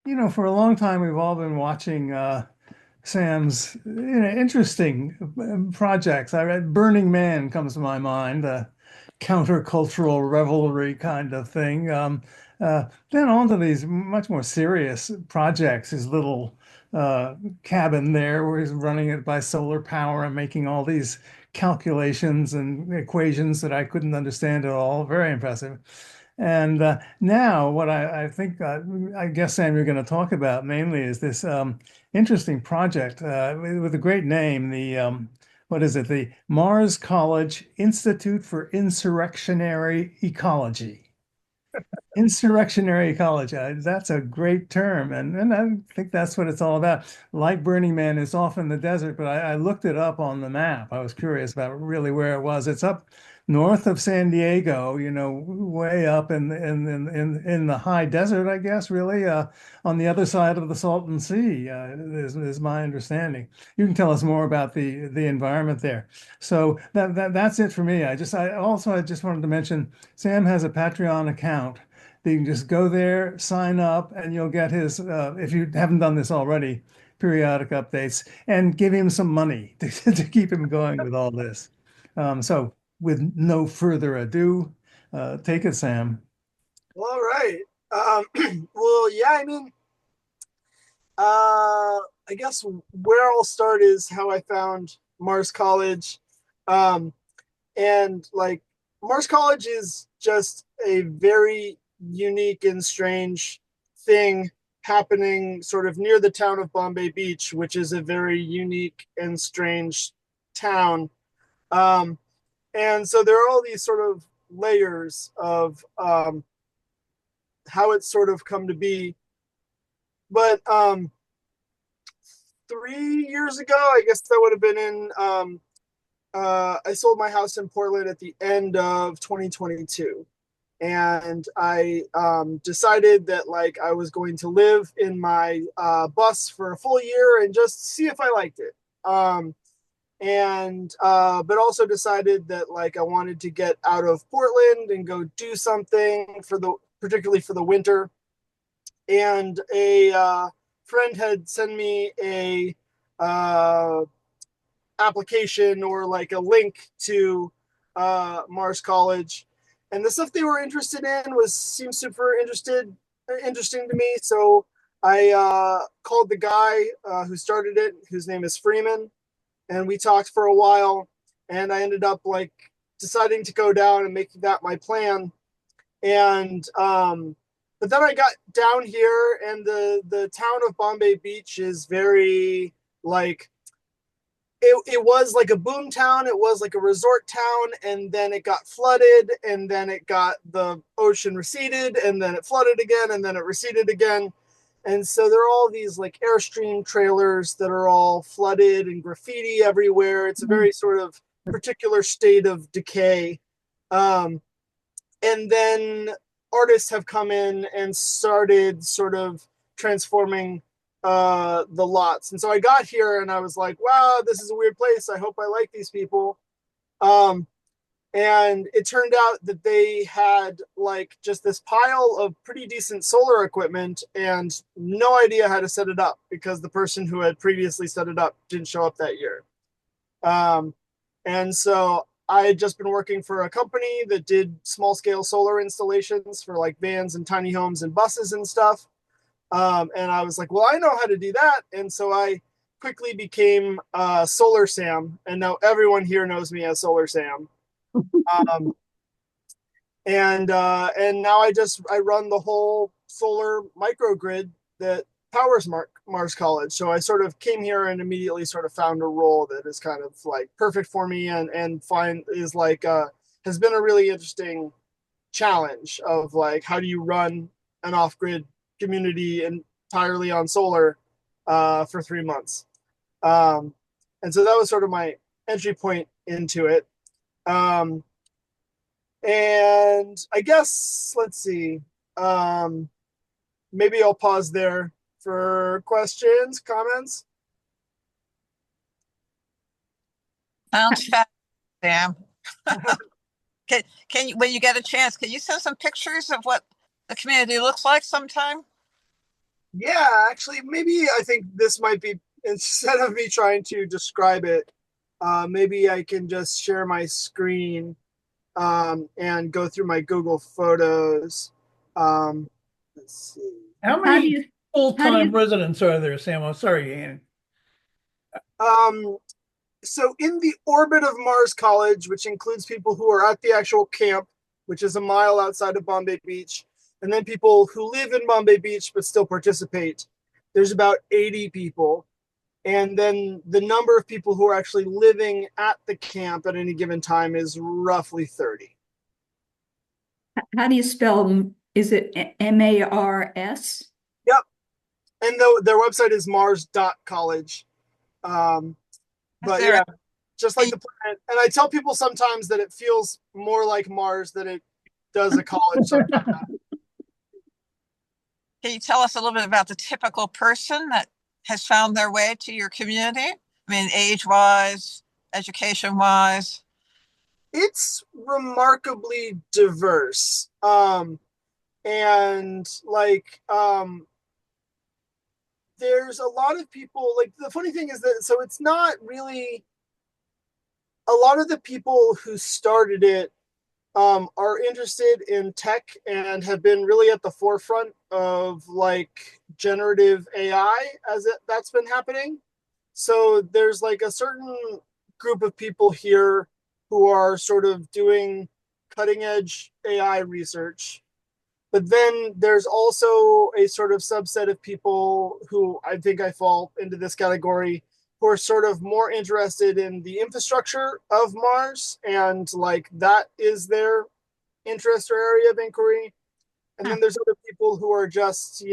For a long time, we've all been watching Sam's, interesting projects. I read Burning Man comes to my mind, a countercultural revelry kind of thing. Then on to these much more serious projects, his little uh, cabin there where he's running it by solar power and making all these calculations and equations that I couldn't understand at all. Very impressive. And now, what I think, I guess, Sam, you're going to talk about mainly is this interesting project with a great name. What is it? The Mars College Institute for Insurrectionary Ecology. Insurrectionary ecology. That's a great term. And I think that's what it's all about. Like Burning Man is off in the desert, but I looked it up on the map. I was curious about really where it was. It's up north of San Diego, way up in the high desert, I guess, really, on the other side of the Salton Sea, is my understanding. You can tell us more about the environment there. So that's it for me. I just wanted to mention Sam has a Patreon account. You can just go there, sign up, and you'll get his, if you haven't done this already, periodic updates and give him some money to keep him going with all this. So, with no further ado, take it, Sam. All right. Well, yeah, I guess where I'll start is how I found Mars College. Um, and like Mars College is just a very unique and strange thing happening sort of near the town of Bombay Beach, which is a very unique and strange town. Um, and so there are all these sort of layers of how it's sort of come to be. But 3 years ago, I guess that would have been in I sold my house in Portland at the end of 2022. And I decided that like I was going to live in my bus for a full year and just see if I liked it. And but also decided that like I wanted to get out of Portland and go do something for the particularly for the winter. And a friend had sent me a uh, application or like a link to Mars College, and the stuff they were interested in was seemed super interesting to me. So I called the guy who started it, whose name is Freeman, and we talked for a while. And I ended up like deciding to go down and making that my plan. And but then I got down here, and the town of Bombay Beach is very like it was like a boom town. It was like a resort town, and then it got flooded, and then it got the ocean receded, and then it flooded again, and then it receded again. And so there are all these like Airstream trailers that are all flooded and graffiti everywhere. It's a very sort of particular state of decay. Um, and then artists have come in and started sort of transforming the lots. And so I got here and I was like, wow, this is a weird place. I hope I like these people. Um, and it turned out that they had like just this pile of pretty decent solar equipment and no idea how to set it up because the person who had previously set it up didn't show up that year. Um, and so I had just been working for a company that did small scale solar installations for like vans and tiny homes and buses and stuff. And I was like, well, I know how to do that. And so I quickly became Solar Sam. And now everyone here knows me as Solar Sam. Um, and now I run the whole solar microgrid that powers Mars College. So I sort of came here and immediately sort of found a role that is kind of like perfect for me and find is like has been a really interesting challenge of like how do you run an off grid community entirely on solar for 3 months. Um, and so that was sort of my entry point into it. Um, and I guess let's see. Um, Maybe I'll pause there for questions, comments. Sounds fast, Sam. Can you, when you get a chance, can you send some pictures of what the community looks like sometime? Yeah, actually, maybe I think this might be, instead of me trying to describe it, maybe I can just share my screen and go through my Google Photos. Um, let's see. How How do many you how do full-time you residents are there, Sam? I'm sorry, Ann. Um, so in the orbit of Mars College, which includes people who are at the actual camp, which is a mile outside of Bombay Beach, and then people who live in Bombay Beach but still participate, there's about 80 people. And then the number of people who are actually living at the camp at any given time is roughly 30. how do you spell, is it Mars? Yep. And though their website is mars.college. Um, Is but there, yeah, just like the planet. And I tell people sometimes that it feels more like Mars than it does a college sometimes. can you tell us a little bit about the typical person that has found their way to your community? I mean, age-wise, education-wise. It's remarkably diverse. And like there's a lot of people, like the funny thing is that so it's not really a lot of the people who started it are interested in tech and have been really at the forefront of like generative AI that's been happening. So there's like a certain group of people here who are sort of doing cutting edge AI research. But then there's also a sort of subset of people who I think I fall into this category who are sort of more interested in the infrastructure of Mars and like that is their interest or area of inquiry. And Hmm. then there's other people who are just,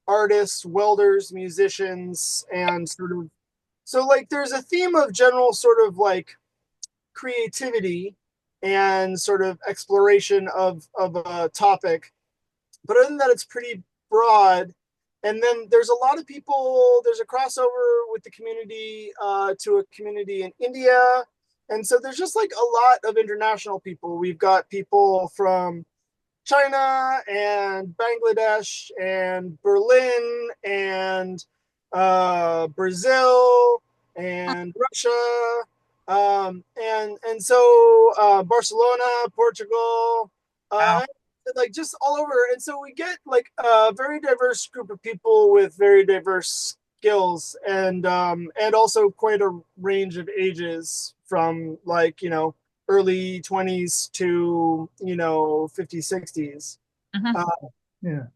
artists, welders, musicians, and sort of so like there's a theme of general sort of like creativity and sort of exploration of a topic. But other than that, it's pretty broad. And then there's a lot of people, there's a crossover with the community to a community in India. And so there's just like a lot of international people. We've got people from China and Bangladesh and Berlin and Brazil and Russia and so Barcelona, Portugal, Wow. like just all over. And so we get like a very diverse group of people with very diverse skills and also quite a range of ages from like early 20s to 50s 60s. Mhm. uh, Yeah.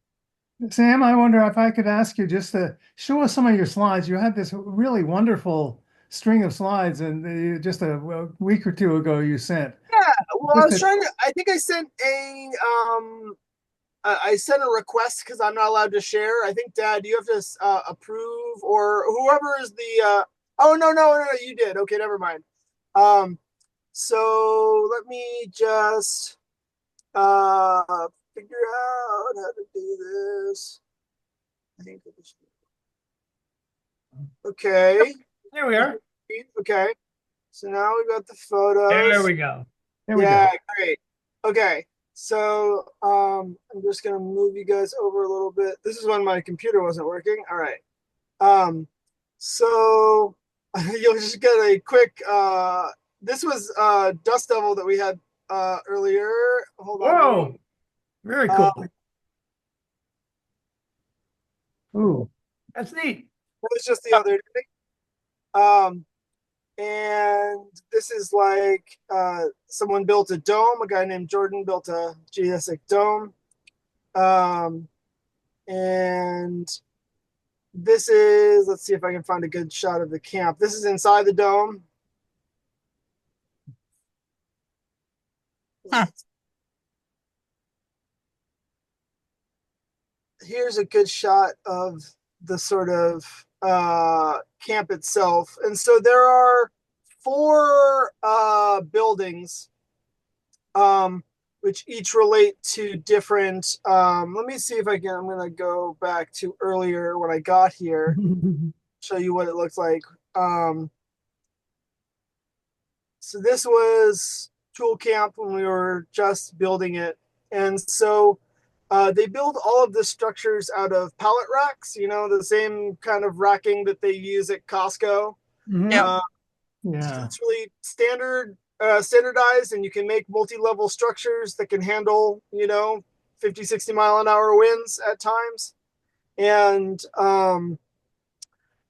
Sam, I wonder if I could ask you just to show us some of your slides. You had this really wonderful string of slides, and just a week or two ago you sent. yeah, well I Just was trying to I think I sent I sent a request because I'm not allowed to share. I think Dad you have to approve or whoever is the oh no, you did. Okay, never mind. um so let me just figure out how to do this. I think it was okay. There we are. Okay. So now we got the There photos. we go. there we Yeah, go. great. Okay. So I'm just gonna move you guys over a little bit. This is when my computer wasn't working. All right. So you'll just get a quick this was Dust Devil that we had earlier. Hold on, let me Whoa, very uh cool. Ooh, That's neat. it was just the other day. Um and this is like someone built a dome. A guy named Jordan built a geodesic dome. Um, and this is, let's see if I can find a good shot of the camp. This is inside the dome. Huh. Here's a good shot of the sort of camp itself. And so there are four buildings which each relate to different. Let me see if I can. I'm going to go back to earlier when I got here, show you what it looks like. Um, so this was tool camp when we were just building it, and so They build all of the structures out of pallet racks, the same kind of racking that they use at Costco. Mhm. Yep. Yeah. It's really standardized, and you can make multi-level structures that can handle 50, 60-mile-an-hour winds at times. And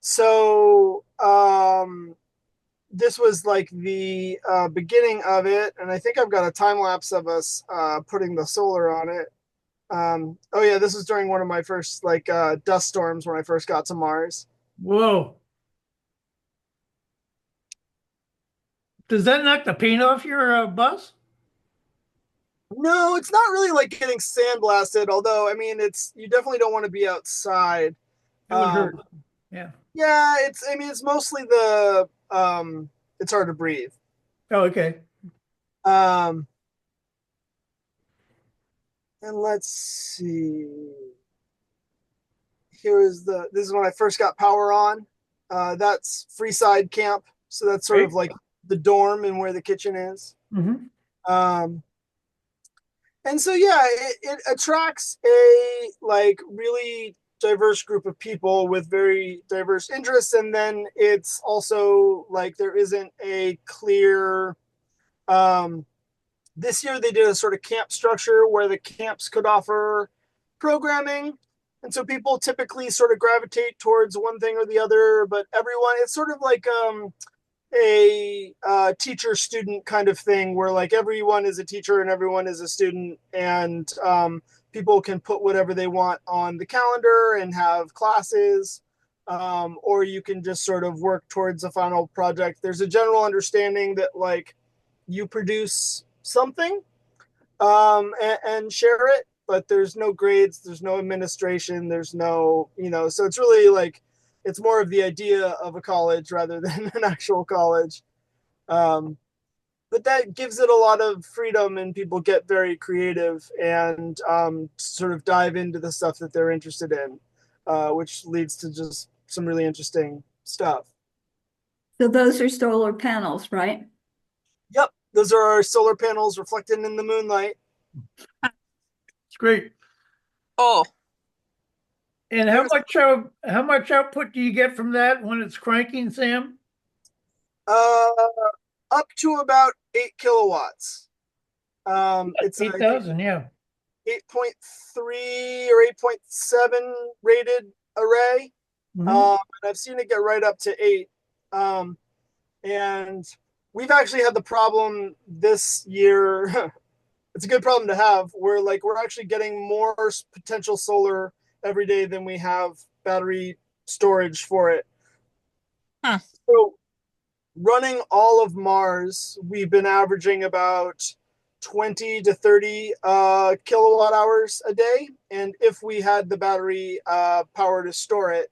so this was like the beginning of it, and I think I've got a time lapse of us putting the solar on it. Oh yeah, this was during one of my first dust storms when I first got to Mars. Whoa. Does that knock the paint off your bus? No, it's not really like getting sandblasted, although I mean it's you definitely don't want to be outside. It would hurt. Um, Yeah. yeah, it's mostly the it's hard to breathe. Oh, okay. Um, and let's see. This is when I first got power on. That's Freeside Camp, so that's sort Great. of like the dorm and where the kitchen is. Hmm. Um, and so yeah, it attracts a really diverse group of people with very diverse interests, and then it's also like there isn't a clear this year they did a sort of camp structure where the camps could offer programming, and so people typically sort of gravitate towards one thing or the other, but everyone it's sort of like a teacher student kind of thing where like everyone is a teacher and everyone is a student, and people can put whatever they want on the calendar and have classes, or you can just sort of work towards a final project. There's a general understanding that like you produce something and share it, but there's no grades, there's no administration, there's no so it's really like it's more of the idea of a college rather than an actual college. But that gives it a lot of freedom, and people get very creative and sort of dive into the stuff that they're interested in, which leads to just some really interesting stuff. So those are solar panels, right? Yep, those are our solar panels reflected in the moonlight. It's great. Oh, And how much output do you get from that when it's cranking, Sam? Uh, up to about 8 kilowatts. It's I think 8,000, yeah. 8.3 or 8.7 rated array. Mhm. And I've seen it get right up to 8. And we've actually had the problem this year. It's a good problem to have. We're actually getting more potential solar every day than we have battery storage for it. huh. So running all of Mars, we've been averaging about 20 to 30 kilowatt hours a day. And if we had the battery power to store it,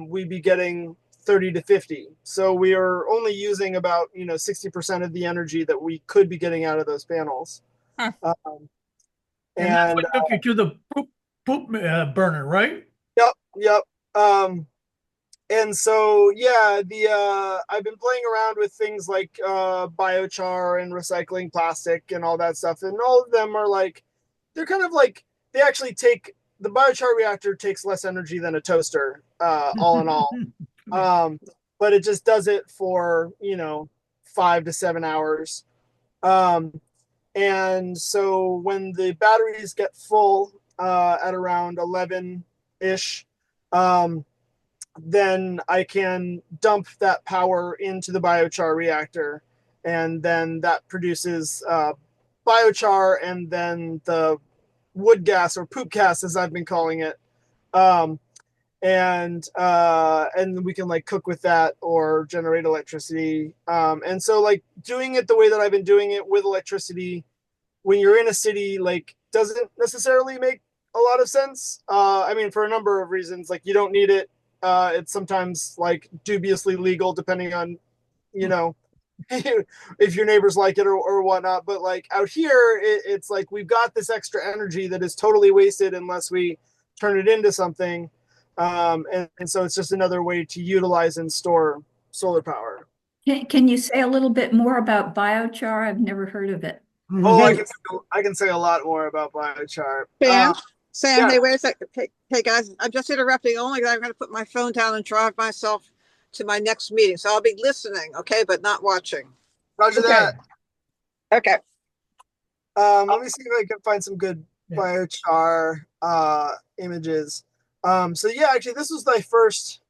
we'd be getting 30 to 50. So we are only using about 60% of the energy that we could be getting out of those panels. Huh. Um, And that's and what took you to the poop burner, right? Yep, yep. Um, And so, yeah, the I've been playing around with things like biochar and recycling plastic and all that stuff, and all of them are like they're kind of like they actually take the biochar reactor takes less energy than a toaster, all in all. Um, but it just does it for 5 to 7 hours. Um, and so when the batteries get full at around 11 ish, then I can dump that power into the biochar reactor, and then that produces biochar and then the wood gas or poop gas, as I've been calling it. Um, and we can like cook with that or generate electricity. And so like doing it the way that I've been doing it with electricity when you're in a city like doesn't necessarily make a lot of sense. I mean, for a number of reasons, like you don't need it. It's sometimes like dubiously legal depending on, you know, if your neighbors like it or whatnot. But like out here, it's like we've got this extra energy that is totally wasted unless we turn it into something. And so it's just another way to utilize and store solar power. Can you say a little bit more about biochar? I've never heard of it. Oh, Mhm. I can say a lot more about biochar. Sam, Sam, yeah. hey, wait a second. Hey, guys, I'm just interrupting only because I'm going to put my phone down and drive myself to my next meeting. So I'll be listening, okay, but not watching. Roger Okay. that. Okay. Let me see if I can find some good Yeah. biochar images. So yeah, actually, this was my first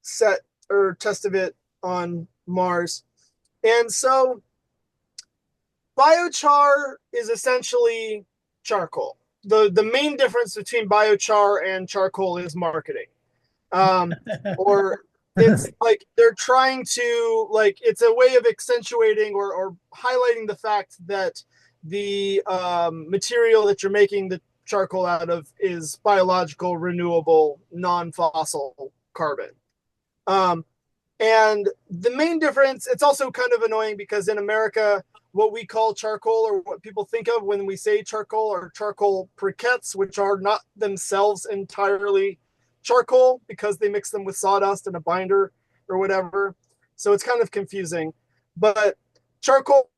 set or test of it on Mars, and so biochar is essentially charcoal. The main difference between biochar and charcoal is marketing. Or it's like they're trying to like it's a way of accentuating or highlighting the fact that the material that you're making the charcoal out of is biological, renewable, non-fossil carbon. Um, and the main difference, it's also kind of annoying because in America, what we call charcoal or what people think of when we say charcoal are charcoal briquettes, which are not themselves entirely charcoal because they mix them with sawdust and a binder or whatever. So it's kind of confusing. But charcoal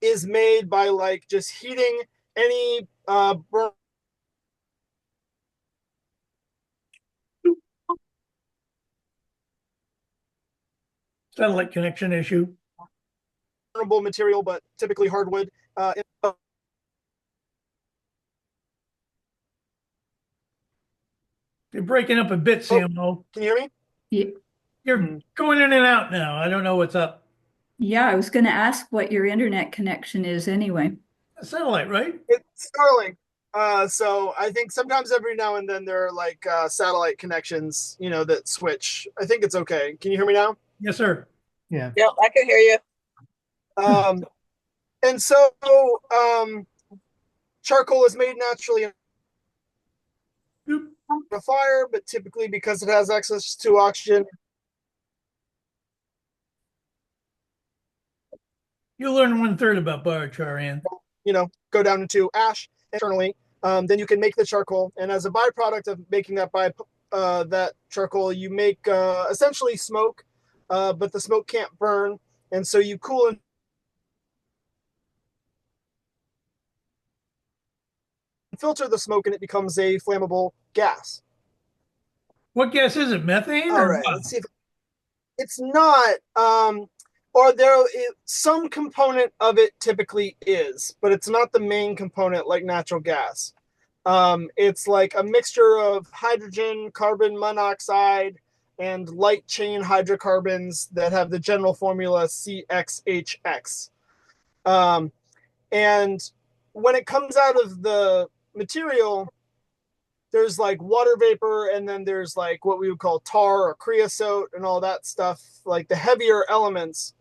is made by like just heating any Satellite connection issue. burnable material, but typically hardwood. You're breaking up a bit, Sam. Oh, Can you hear me? Yeah, you're going in and out now. I don't know what's up. yeah, I was going to ask what your internet connection is anyway. Satellite, right? It's Starlink. So I think sometimes every now and then there are like satellite connections, that switch. I think it's okay. Can you hear me now? Yes, sir. Yeah. Yep, I can hear you. Um, and so charcoal is made naturally in Oop. a fire, but typically because it has access to oxygen, You learn 1/3 about biochar, Ann. go down into ash internally. Then you can make the charcoal, and as a byproduct of making that charcoal, you make essentially smoke, but the smoke can't burn, and so you cool and filter the smoke, and it becomes a flammable gas. What gas is it? Methane All or right, what? let's see if it's not. Or some component of it typically is, but it's not the main component like natural gas. It's like a mixture of hydrogen, carbon monoxide, and light chain hydrocarbons that have the general formula CXHX. And when it comes out of the material, there's like water vapor, and then there's like what we would call tar or creosote and all that stuff, like the heavier elements.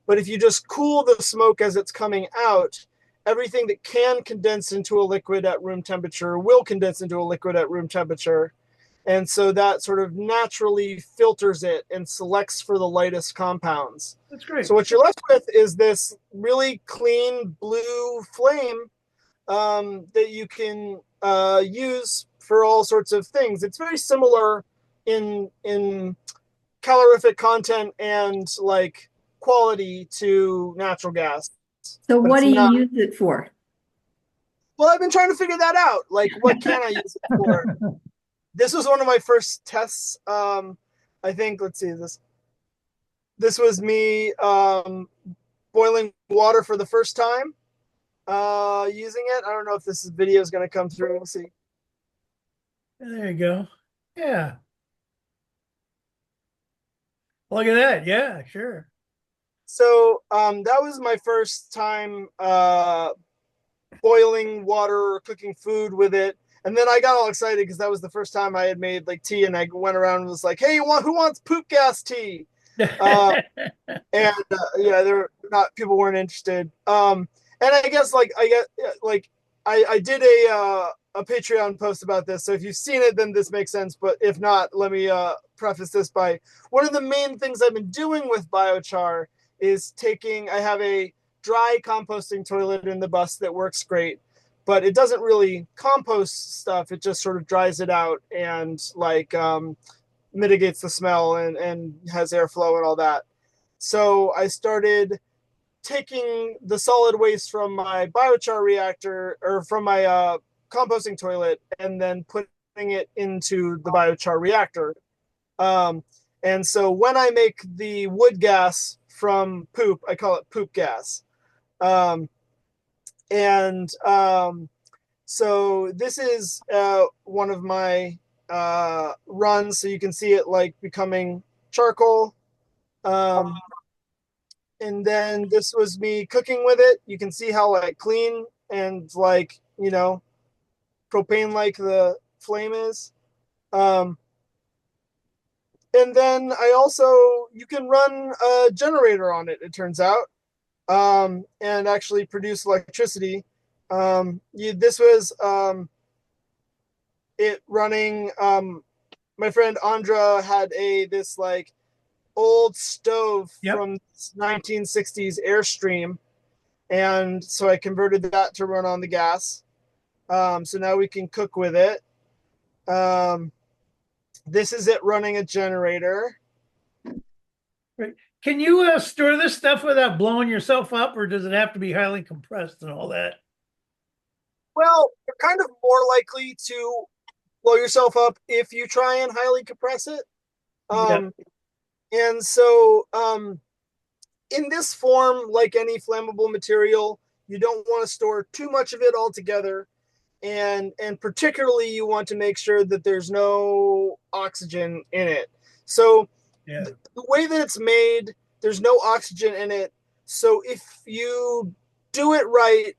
But if you just cool the smoke as it's coming out, everything that can condense into a liquid at room temperature will condense into a liquid at room temperature. And so that sort of naturally filters it and selects for the lightest compounds. That's great. So what you're left with is this really clean blue flame that you can use for all sorts of things. It's very similar in calorific content and like quality to natural gas, So but what it's do you not. use it for? Well, I've been trying to figure that out. Like, what can I use it for? This was one of my first tests. I think. Let's see this. This was me boiling water for the first time. Using it. I don't know if this video is going to come through. We'll see. There you go. Yeah. Look at that. Yeah, sure. So that was my first time boiling water or cooking food with it. And then I got all excited because that was the first time I had made like tea, and I went around and was like, "Hey, who wants poop gas tea?" And yeah, people weren't interested. And I guess I did a Patreon post about this. So if you've seen it, then this makes sense. But if not, let me preface this by one of the main things I've been doing with biochar is I have a dry composting toilet in the bus that works great, but it doesn't really compost stuff. It just sort of dries it out and mitigates the smell and has airflow and all that. So I started taking the solid waste from my biochar reactor or from my composting toilet and then putting it into the biochar reactor. And so when I make the wood gas from poop, I call it poop gas. And so this is one of my runs. So you can see it like becoming charcoal. And then this was me cooking with it. You can see how like clean and like, you know, propane like the flame is. And then I also, you can run a generator on it, it turns out, and actually produce electricity. This was it running, my friend Andra had this like old stove from 1960s Airstream. And so I converted that to run on the gas. So now we can cook with it. This is it running a generator. Right. Can you store this stuff without blowing yourself up, or does it have to be highly compressed and all that? Well, you're kind of more likely to blow yourself up if you try and highly compress it. And so in this form, like any flammable material, you don't want to store too much of it all together. And particularly you want to make sure that there's no oxygen in it. So the way that it's made, there's no oxygen in it. So if you do it right,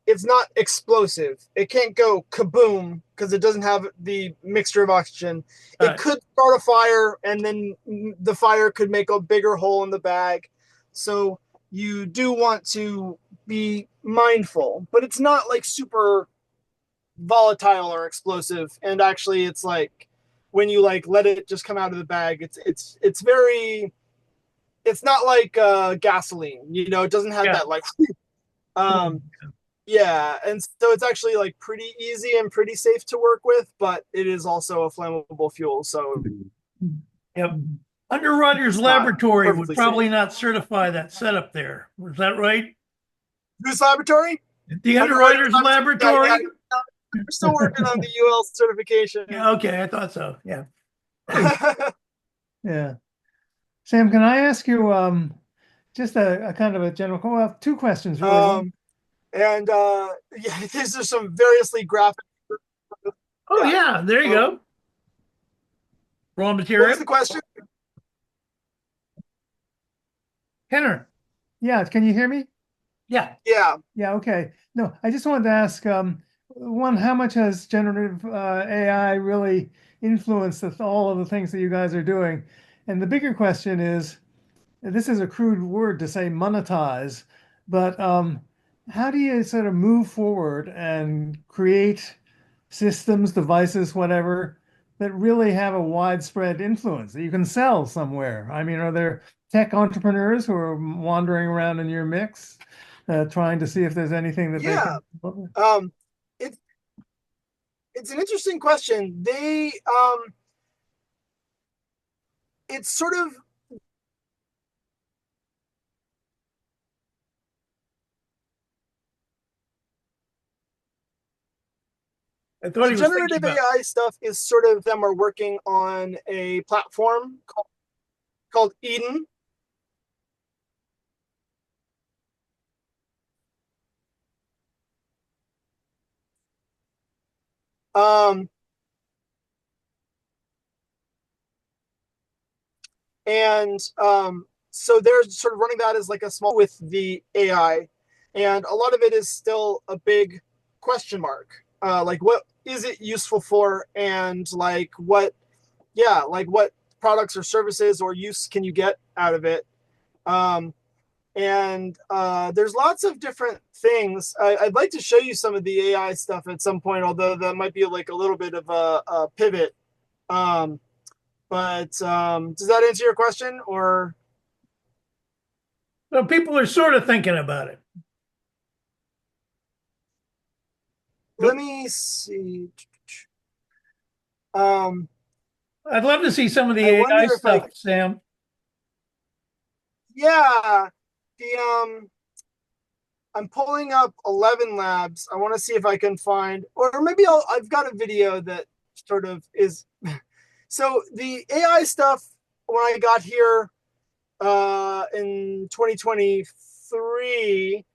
it's not explosive. It can't go kaboom because it doesn't have the mixture of oxygen. It could start a fire, and then the fire could make a bigger hole in the bag. So you do want to be mindful, but it's not like super volatile or explosive. And actually, it's like when you like let it just come out of the bag, it's very, it's not like gasoline. You know, it doesn't have that like. Yeah, and so it's actually like pretty easy and pretty safe to work with, but it is also a flammable fuel. So, Underwriter's Laboratory would probably safe. not certify that setup there. Was that right? Whose laboratory? The Underwriter's Laboratory? Yeah, we're still working on the UL certification. Okay, I thought so. Yeah. Yeah. Sam, can I ask you just a kind of a general, well, two questions really. And yeah, these are some variously graphic. Oh yeah, there you go. Raw material. What was the question? Henner. Yeah, can you hear me? Yeah. Yeah. Yeah, okay. No, I just wanted to ask, one, how much has generative AI really influenced all of the things that you guys are doing? And the bigger question is, this is a crude word to say monetize, but how do you sort of move forward and create systems, devices, whatever, that really have a widespread influence that you can sell somewhere? I mean, are there tech entrepreneurs who are wandering around in your mix, trying to see if there's anything that they can? It's an interesting question. It's sort of I thought the generative AI stuff is sort of them are working on a platform called Eden. And so they're sort of running that as like a small with the AI, and a lot of it is still a big question mark. Like what is it useful for, and like what products or services or use can you get out of it? And there's lots of different things. I'd like to show you some of the AI stuff at some point, although that might be like a little bit of a pivot. But does that answer your question? Or well, people are sort of thinking about it. let me see. I'd love to see some of the AI stuff, Sam. Yeah. the I'm pulling up 11 labs. I want to see if I can find, or maybe I've got a video that sort of is. So the AI stuff when I got here in 2023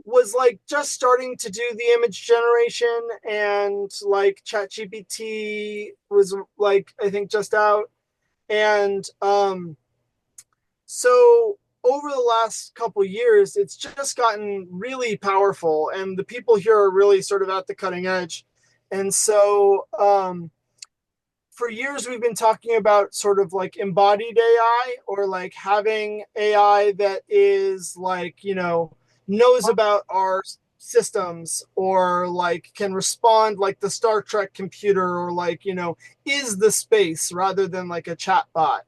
was like just starting to do the image generation, and like ChatGPT was like I think just out, and so over the last couple years, it's just gotten really powerful, and the people here are really sort of at the cutting edge. And so for years, we've been talking about sort of like embodied AI, or like having AI that is like, knows about our systems, or like can respond like the Star Trek computer, or like, is the space rather than like a chat bot.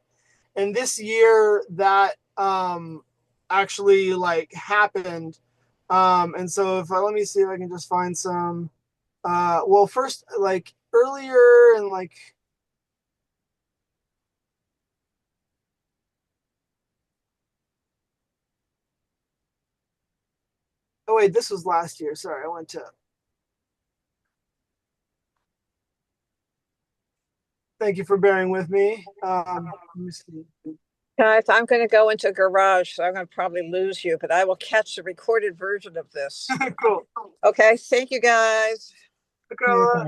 And this year that actually like happened. And so if I let me see if I can just find some well, first, like earlier and like oh wait, this was last year. Sorry, I went to thank you for bearing with me. Let me see. Guys, I'm going to go into a garage, so I'm going to probably lose you, but I will catch the recorded version of this. Cool. Okay, thank you guys. Carla,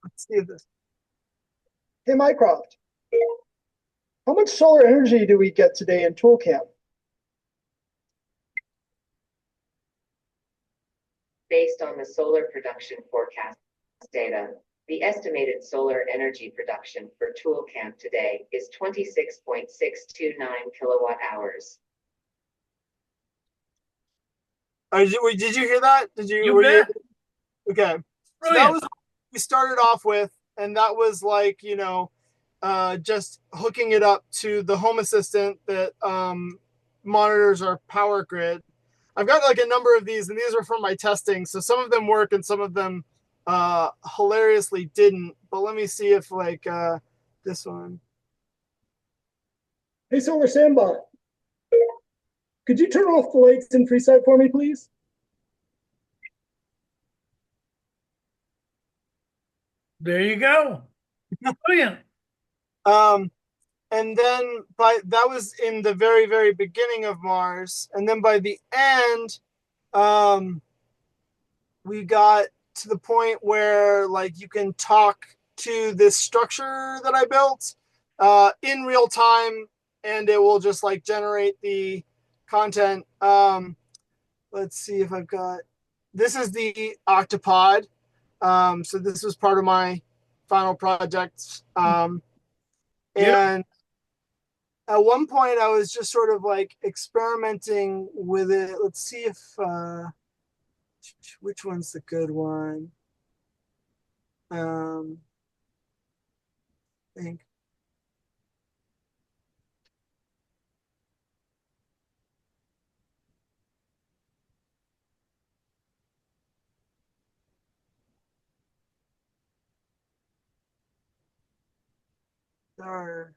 let's see this. Hey, Mycroft, how much solar energy do we get today in Tool Camp? Based on the solar production forecast data, the estimated solar energy production for Tool Camp today is 26.629 kilowatt hours. Oh, did you hear that? You bet. Okay. So that was what we started off with, and that was like, just hooking it up to the Home Assistant that monitors our power grid. I've got like a number of these, and these are from my testing. So some of them work and some of them hilariously didn't. But let me see if like this one. Hey, Solar Sandbot, could you turn off the lights in Freeside for me, please? There you go. Brilliant. And then that was in the very, very beginning of Mars. And then by the end, we got to the point where like you can talk to this structure that I built in real time, and it will just like generate the content. Let's see if I've got, this is the octopod. So this was part of my final project. And at one point I was just sort of like experimenting with it. Let's see if, which one's the good one? I think. There.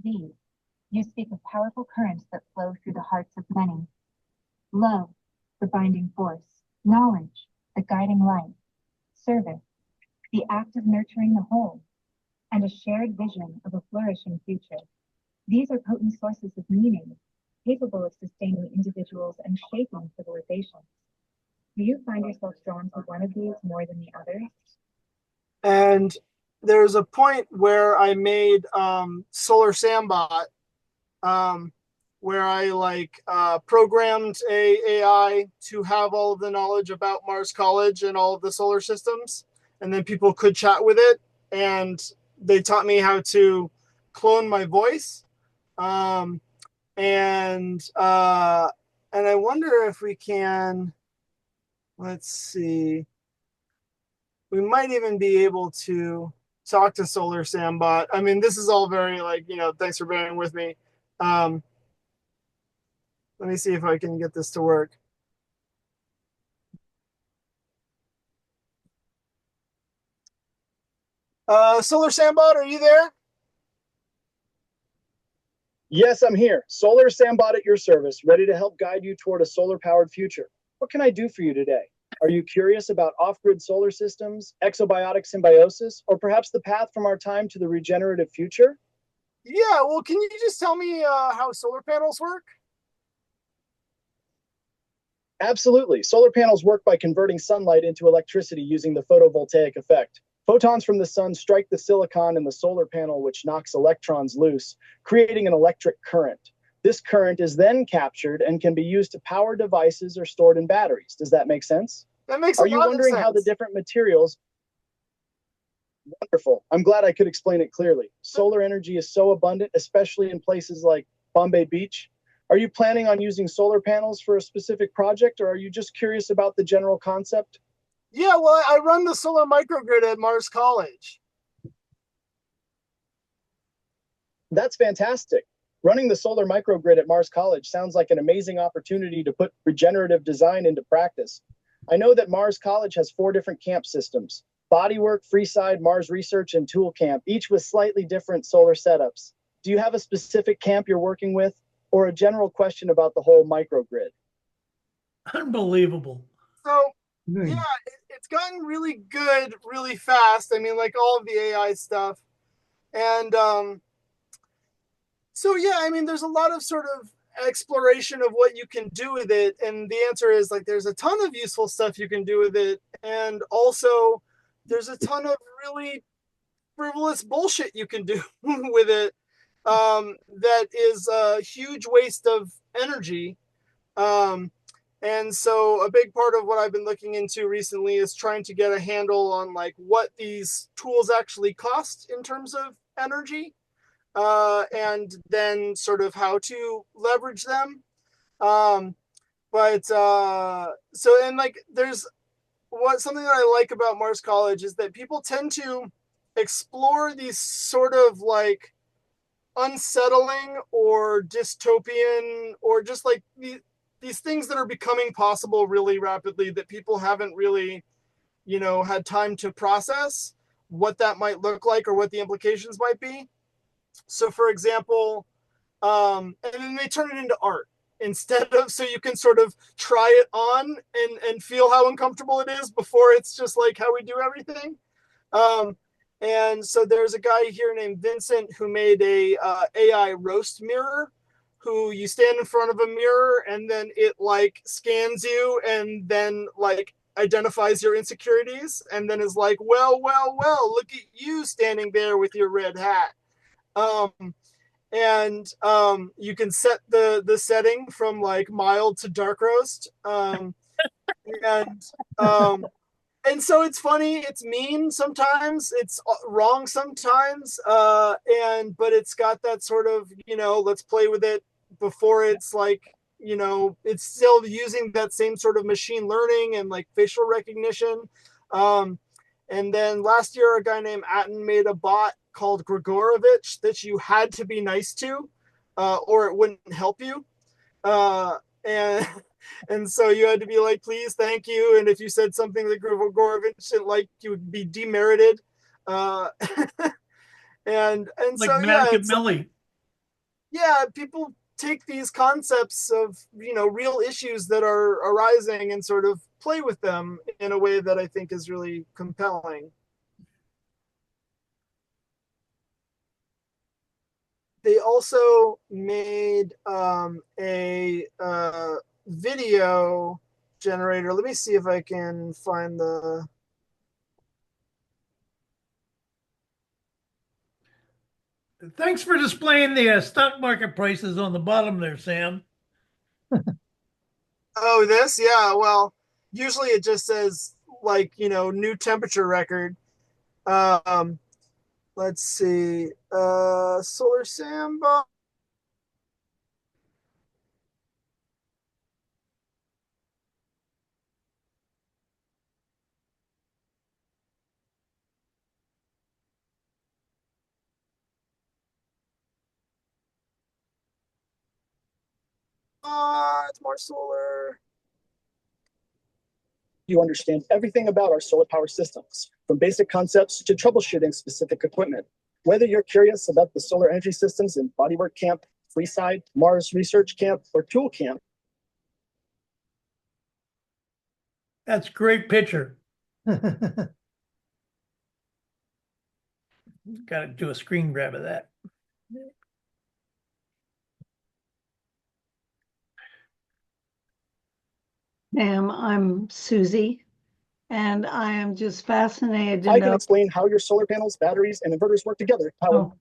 These, you speak of powerful currents that flow through the hearts of many. Love, the binding force. Knowledge, the guiding light. Service, the act of nurturing the whole. And a shared vision of a flourishing future. These are potent sources of meaning, capable of sustaining individuals and shaping civilizations. Do you find yourself drawn to one of these more than the others? And there's a point where I made Solar Sandbot, where I like programmed a AI to have all of the knowledge about Mars College and all of the solar systems, and then people could chat with it, and they taught me how to clone my voice, and I wonder if we can. Let's see. We might even be able to talk to Solar Sandbot. I mean, this is all very like, thanks for bearing with me. Let me see if I can get this to work. Solar Sandbot, are you there? Yes, I'm here. Solar Sandbot at your service, ready to help guide you toward a solar-powered future. What can I do for you today? Are you curious about off-grid solar systems, exobiotic symbiosis, or perhaps the path from our time to the regenerative future? Yeah, well, can you just tell me how solar panels work? Absolutely. Solar panels work by converting sunlight into electricity using the photovoltaic effect. Photons from the sun strike the silicon in the solar panel, which knocks electrons loose, creating an electric current. This current is then captured and can be used to power devices or stored in batteries. Does that make sense? That makes a Are you lot of wondering how the sense. different materials? Wonderful. I'm glad I could explain it clearly. Solar energy is so abundant, especially in places like Bombay Beach. Are you planning on using solar panels for a specific project, or are you just curious about the general concept? Yeah, well, I run the solar microgrid at Mars College. That's fantastic. Running the solar microgrid at Mars College sounds like an amazing opportunity to put regenerative design into practice. I know that Mars College has 4 different camp systems: Bodywork, Freeside, Mars Research, and Tool Camp, each with slightly different solar setups. Do you have a specific camp you're working with, or a general question about the whole microgrid? Unbelievable. So, Hmm. yeah, it's gotten really good really fast. I mean, like all of the AI stuff. And so, yeah, I mean, there's a lot of sort of exploration of what you can do with it. And the answer is like there's a ton of useful stuff you can do with it. And also, there's a ton of really frivolous bullshit you can do with it that is a huge waste of energy. Um, and so a big part of what I've been looking into recently is trying to get a handle on like what these tools actually cost in terms of energy, and then sort of how to leverage them. Um, so and like there's something that I like about Mars College is that people tend to explore these sort of like unsettling or dystopian or just like these things that are becoming possible really rapidly that people haven't really, had time to process what that might look like or what the implications might be. So, for example, and then they turn it into art instead of so you can sort of try it on and feel how uncomfortable it is before it's just like how we do everything. Um, and so there's a guy here named Vincent who made a AI roast mirror, who you stand in front of a mirror and then it like scans you and then like identifies your insecurities and then is like, well, look at you standing there with your red hat. Um, and you can set the setting from like mild to dark roast. And um, and so it's funny, it's mean sometimes, it's wrong sometimes, and but it's got that sort of let's play with it before it's like it's still using that same sort of machine learning and like facial recognition. And then last year a guy named Atten made a bot called Grigorovich that you had to be nice to, or it wouldn't help you. And and so you had to be like, please, thank you. And if you said something that Grigorovich didn't like, you would be demerited. Uh, and Like so yeah, Mac and it's Millie. yeah, people take these concepts of real issues that are arising and sort of play with them in a way that I think is really compelling. They also made a video generator. Let me see if I can find the. Thanks for displaying the stock market prices on the bottom there, Sam. Oh, this? Yeah. Well, usually it just says like, new temperature record. Um, let's see. Solar Sandbox. It's more solar. You understand everything about our solar power systems, from basic concepts to troubleshooting specific equipment. Whether you're curious about the solar energy systems in Bodywork Camp, Freeside, Mars Research Camp, or Tool Camp. That's a great picture. Got to do a screen grab of that. Ma'am, I'm Susie, and I am just fascinated to I can know. explain how your solar panels, batteries, and inverters work together to power. Oh.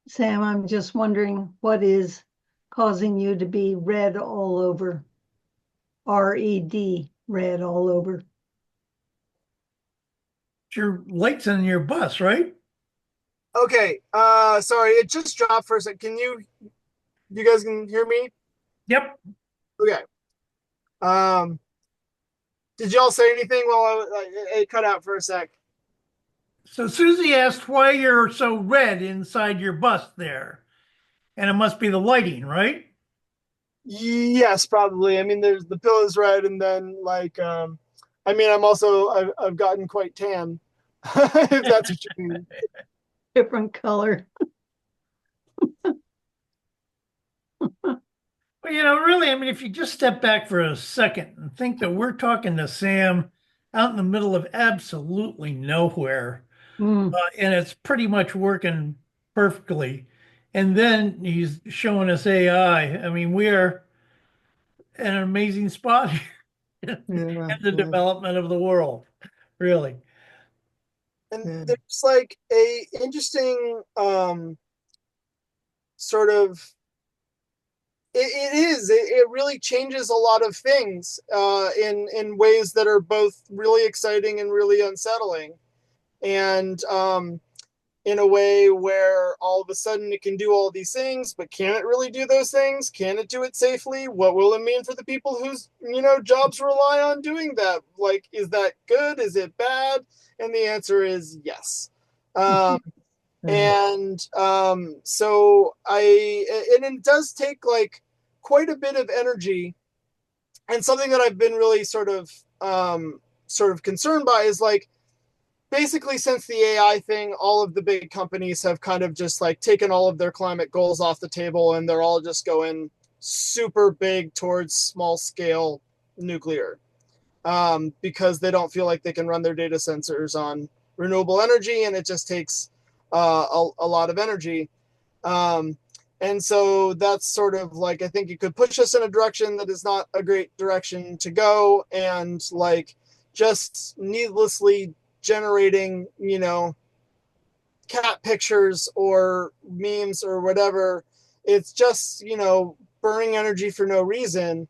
Sam, I'm just wondering what is causing you to be red all over? RED, red all over. Your lights in your bus, right? Okay. Sorry, it just dropped for a second. You guys can hear me? Yep. Okay. Did y'all say anything while it cut out for a sec? So Susie asked why you're so red inside your bus there. And it must be the lighting, right? Yes, probably. I mean, there's the pillow's red, and then I mean, I've gotten quite tan, if that's what you mean. Different color. Well, really, I mean, if you just step back for a second and think that we're talking to Sam out in the middle of absolutely nowhere, Mm. and it's pretty much working perfectly. And then he's showing us AI. I mean, we are in an amazing spot here in Yeah, the development of the world, really. And yeah. there's like a interesting sort of it really changes a lot of things in ways that are both really exciting and really unsettling, and in a way where all of a sudden it can do all these things, but can it really do those things? Can it do it safely? What will it mean for the people whose jobs rely on doing that? Like, is that good? Is it bad? And the answer is yes. So it does take like quite a bit of energy, and something that I've been really sort of concerned by is like, basically since the AI thing, all of the big companies have kind of just like taken all of their climate goals off the table, and they're all just going super big towards small scale nuclear, because they don't feel like they can run their data centers on renewable energy, and it just takes a lot of energy. And so that's sort of like, I think it could push us in a direction that is not a great direction to go, and like just needlessly generating, cat pictures or memes or whatever. It's just, burning energy for no reason.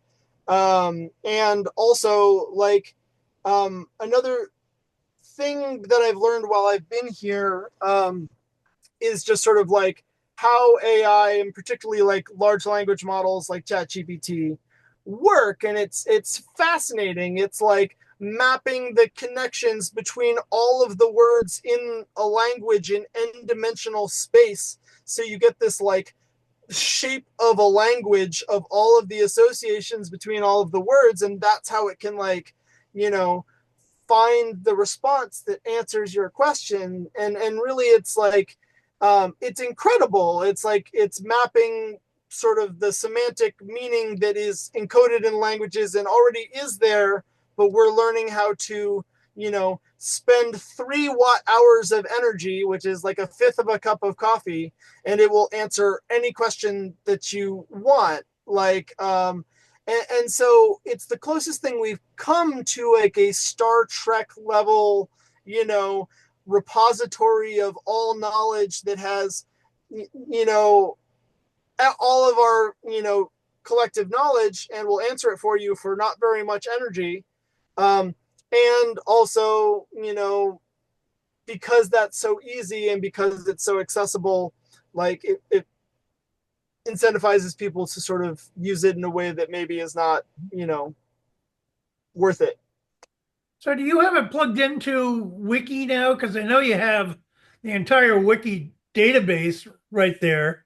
And also like, another thing that I've learned while I've been here, is just sort of like how AI, and particularly like large language models like ChatGPT, work. And it's fascinating. It's like mapping the connections between all of the words in a language in n-dimensional space. So you get this like shape of a language of all of the associations between all of the words. And that's how it can like, find the response that answers your question. And really it's like, it's incredible. It's like it's mapping sort of the semantic meaning that is encoded in languages and already is there, but we're learning how to, spend 3 watt-hours of energy, which is like a fifth of a cup of coffee, and it will answer any question that you want. Like, and so it's the closest thing we've come to like a Star Trek level, repository of all knowledge that has, all of our, collective knowledge, and will answer it for you for not very much energy. And also, because that's so easy and because it's so accessible, like it incentivizes people to sort of use it in a way that maybe is not, worth it. So do you have it plugged into Wiki now? Because I know you have the entire Wiki database right there.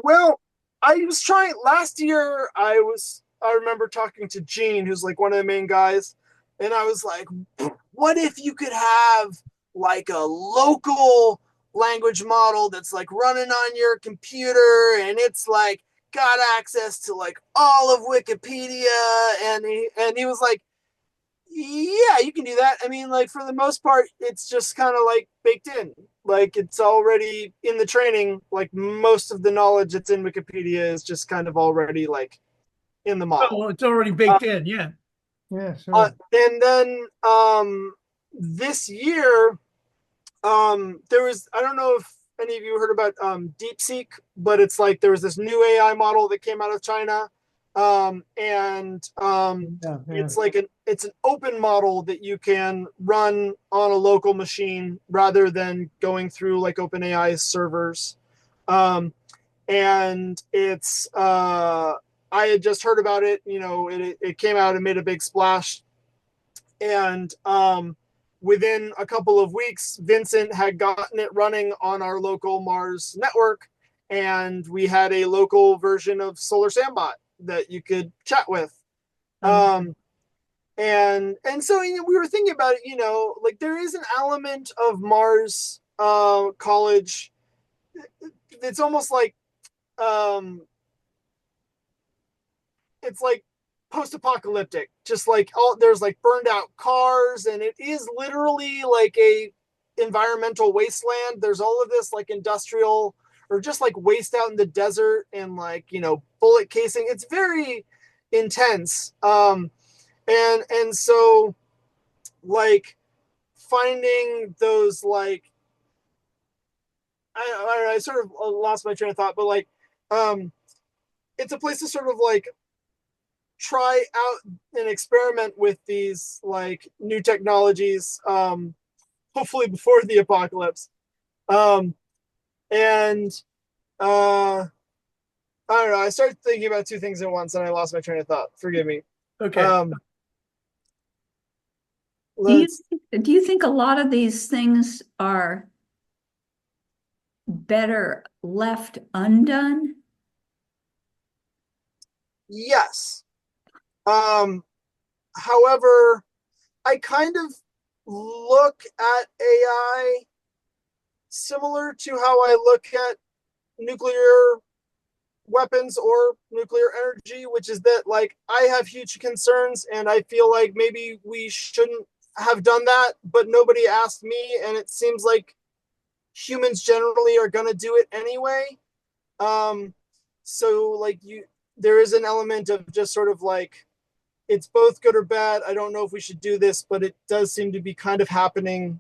Well, I was trying last year. I remember talking to Gene, who's like one of the main guys, and I was like, what if you could have like a local language model that's like running on your computer and it's like got access to like all of Wikipedia, and he was like, yeah, you can do that. I mean, like for the most part, it's just kind of like baked in. Like it's already in the training. Like most of the knowledge that's in Wikipedia is just kind of already like in the model. Oh, it's already baked in. Yeah. Yeah, sure. And then this year, there was, I don't know if any of you heard about DeepSeek, but it's like there was this new AI model that came out of China. Yeah. It's like it's an open model that you can run on a local machine rather than going through like OpenAI servers. And it's I had just heard about it, it came out and made a big splash. And within a couple of weeks, Vincent had gotten it running on our local Mars network, and we had a local version of Solar Sandbot that you could chat with. And so we were thinking about it, like there is an element of Mars college. It's almost like it's like post-apocalyptic, just like there's like burned out cars, and it is literally like a environmental wasteland. There's all of this like industrial or just like waste out in the desert, and like bullet casing. It's very intense. And so like finding those like I sort of lost my train of thought, but like it's a place to sort of like try out and experiment with these like new technologies, hopefully before the apocalypse. And I don't know, I started thinking about two things at once and I lost my train of thought. Forgive me. Okay. Do you think a lot of these things are better left undone? Yes. However, I kind of look at AI similar to how I look at nuclear weapons or nuclear energy, which is that like I have huge concerns and I feel like maybe we shouldn't have done that, but nobody asked me, and it seems like humans generally are going to do it anyway. So like there is an element of just sort of like it's both good or bad. I don't know if we should do this, but it does seem to be kind of happening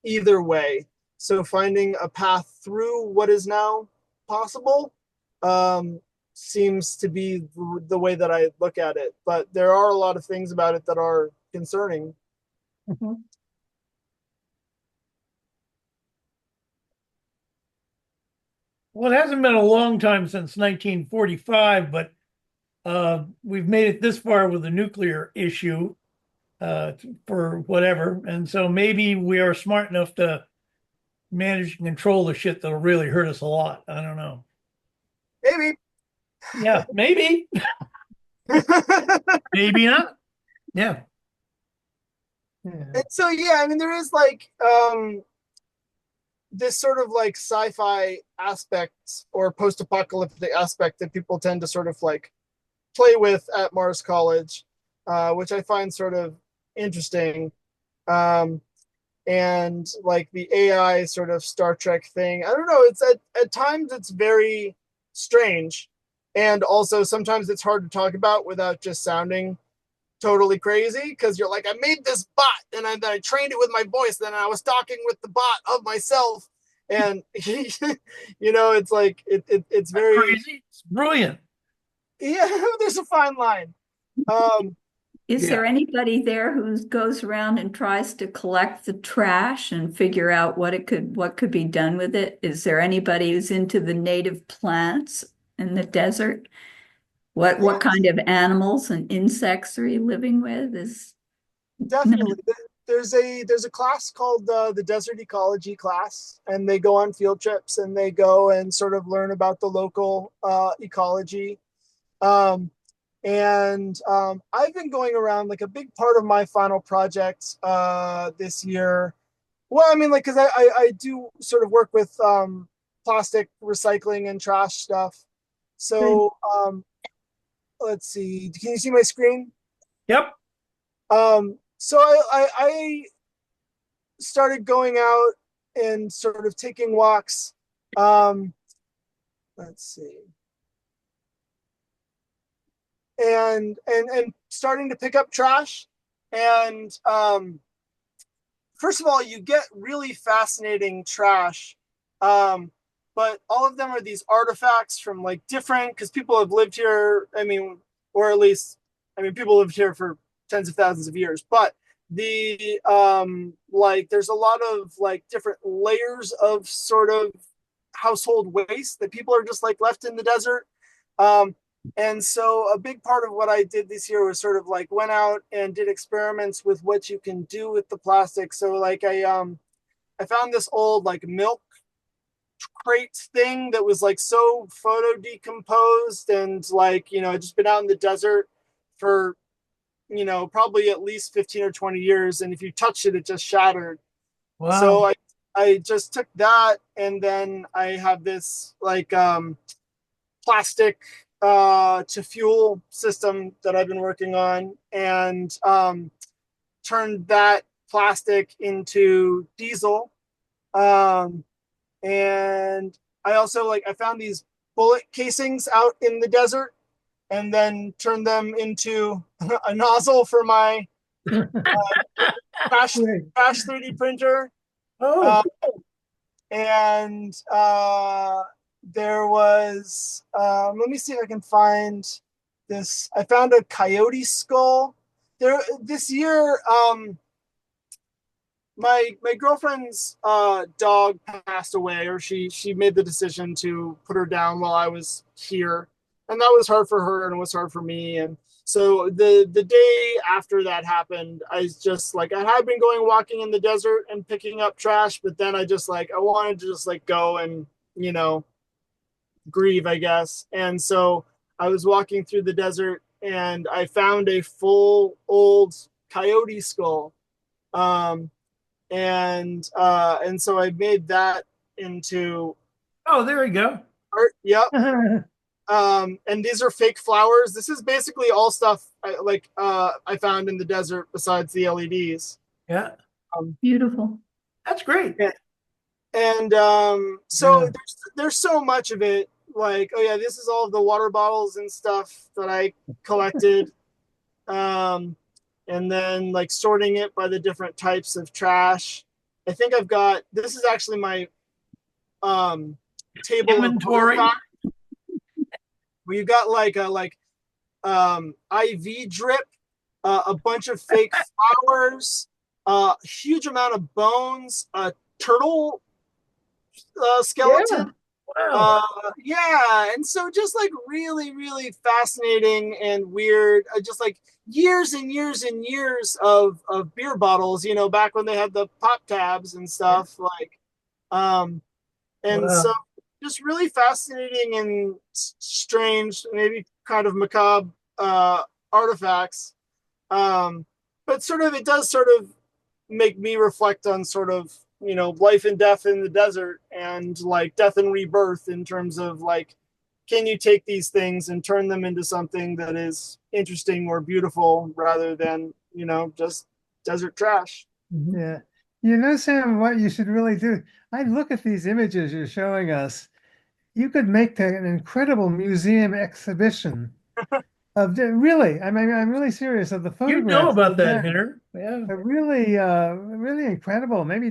either way. So finding a path through what is now possible seems to be the way that I look at it. But there are a lot of things about it that are concerning. Mm-hmm. Well, it hasn't been a long time since 1945, but we've made it this far with the nuclear issue for whatever. And so maybe we are smart enough to manage and control the shit that'll really hurt us a lot. I don't know. Maybe. Yeah, maybe. Maybe not. Yeah. And so, yeah, I mean, there is like this sort of like sci-fi aspect or post-apocalyptic aspect that people tend to sort of like play with at Mars College, which I find sort of interesting. And like the AI sort of Star Trek thing, I don't know. It's at times it's very strange, and also sometimes it's hard to talk about without just sounding totally crazy, because you're like, I made this bot and then I trained it with my voice, then I was talking with the bot of myself, and it's like it's very crazy. It's brilliant. Yeah, there's a fine line. Is there anybody there who goes around and tries to collect the trash and figure out what could be done with it? Is there anybody who's into the native plants in the desert? What kind of animals and insects are you living with? Definitely. there's a class called the Desert Ecology class, and they go on field trips and they go and sort of learn about the local ecology. Um, I've been going around, like a big part of my final project this year. Well, I mean, like, because I do sort of work with plastic recycling and trash stuff. So let's see. Can you see my screen? Yep. So I started going out and sort of taking walks. Let's see. And starting to pick up trash. And first of all, you get really fascinating trash. But all of them are these artifacts from like different, because people have lived here. I mean, or at least, I mean, people lived here for tens of thousands of years. But the like, there's a lot of like different layers of sort of household waste that people are just like left in the desert. And so a big part of what I did this year was sort of like went out and did experiments with what you can do with the plastic. So like I found this old like milk crate thing that was like so photo decomposed, and like, you know, I'd just been out in the desert for, you know, probably at least 15 or 20 years. And if you touched it, it just shattered. Wow. So I just took that, and then I have this like plastic to fuel system that I've been working on, and turned that plastic into diesel. And I also like, I found these bullet casings out in the desert, and then turned them into a nozzle for my Crash 3D printer. Oh, And there was, let me see if I can find this. I found a coyote skull. There this year, my girlfriend's dog passed away, or she made the decision to put her down while I was here, and that was hard for her and it was hard for me. And so the day after that happened, I was just like, I had been going walking in the desert and picking up trash, but then I just like, I wanted to just like go and, you know, grieve, I guess. And so I was walking through the desert and I found a full old coyote skull. And so I made that into oh, there we go. art. Yep. And these are fake flowers. This is basically all stuff I found in the desert besides the LEDs. Yeah, Beautiful. that's great. Yeah. And so Yeah. there's so much of it. Like, oh yeah, this is all of the water bottles and stuff that I collected. And then like sorting it by the different types of trash. I think I've got, this is actually my table Inventory. of where you got like a IV drip, a bunch of fake flowers, a huge amount of bones, a turtle skeleton. Wow. Yeah, and so just like really, really fascinating and weird. Just like years and years and years of beer bottles, you know, back when they had the pop tabs and stuff. Like, and Wow. so just really fascinating and strange, maybe kind of macabre artifacts. But sort of, it does sort of make me reflect on sort of, you know, life and death in the desert, and like death and rebirth, in terms of like, can you take these things and turn them into something that is interesting or beautiful, rather than, you know, just desert trash. Yeah. You know, Sam, what you should really do. I look at these images you're showing us. You could make an incredible museum exhibition really. I mean, I'm really serious of the You know photographs. about that, Again, Henry. Yeah. are really, really incredible. Maybe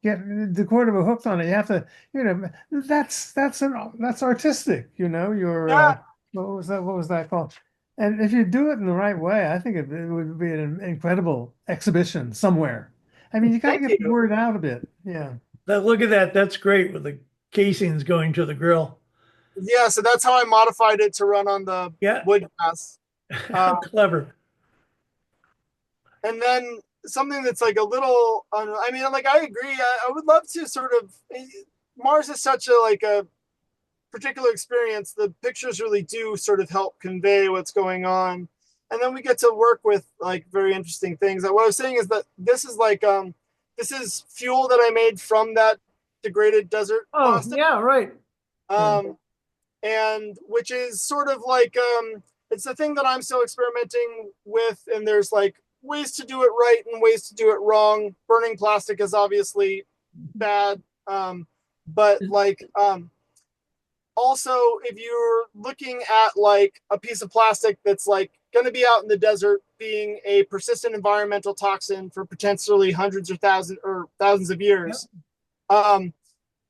get the Cordova hooked on it. You have to, you know, that's artistic. You know, your Yeah. what was that? What was that called? And if you do it in the right way, I think it would be an incredible exhibition somewhere. I mean, you got to Thank get the you. word out a bit. Yeah. Look at that. That's great with the casings going to the grill. Yeah, so that's how I modified it to run on the Yeah. wood gas. How clever. And then something that's like a little, I mean, like, I agree. I would love to sort of, Mars is such a, like a particular experience. The pictures really do sort of help convey what's going on. And then we get to work with like very interesting things. What I was saying is that this is like, this is fuel that I made from that degraded desert Oh, plastic. yeah, right. And which is sort of like, it's the thing that I'm still experimenting with. And there's like ways to do it right and ways to do it wrong. Burning plastic is obviously bad. But like, also, if you're looking at like a piece of plastic that's like going to be out in the desert being a persistent environmental toxin for potentially hundreds or thousands of years,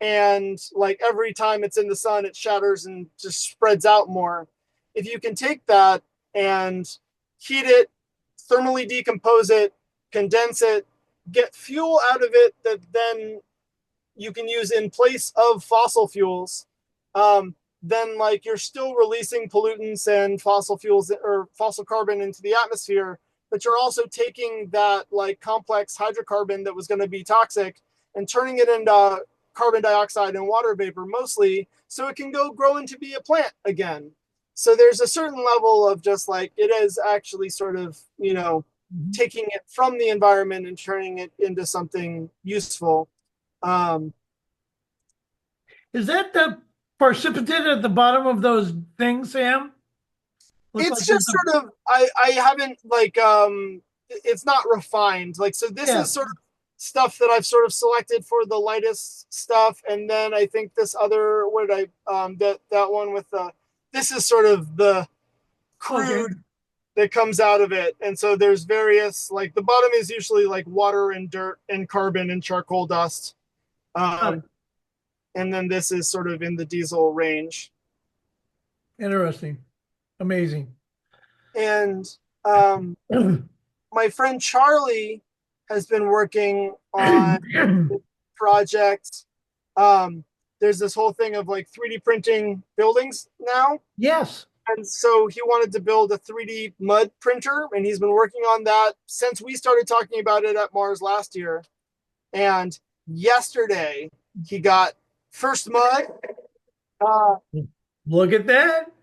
and like every time it's in the sun, it shatters and just spreads out more. If you can take that and heat it, thermally decompose it, condense it, get fuel out of it that then you can use in place of fossil fuels, then like you're still releasing pollutants and fossil fuels or fossil carbon into the atmosphere, but you're also taking that like complex hydrocarbon that was going to be toxic and turning it into carbon dioxide and water vapor mostly, so it can go grow into be a plant again. So there's a certain level of just like, it is actually sort of, you know, taking it from the environment and turning it into something useful. Is that the precipitate at the bottom of those things, Sam? Looks It's like just sort of, I haven't like, it's not refined. Like, so this is sort of stuff that I've sort of selected for the lightest stuff. And then I think this other, what did I, that one with the, this is sort of the crude that comes out of it. And so there's various, like the bottom is usually like water and dirt and carbon and charcoal dust. And then this is sort of in the diesel range. Interesting. Amazing. And my friend Charlie has been working on the project. There's this whole thing of like 3D printing buildings now. Yes. And so he wanted to build a 3D mud printer, and he's been working on that since we started talking about it at Mars last year. And yesterday he got first mud. Look at that.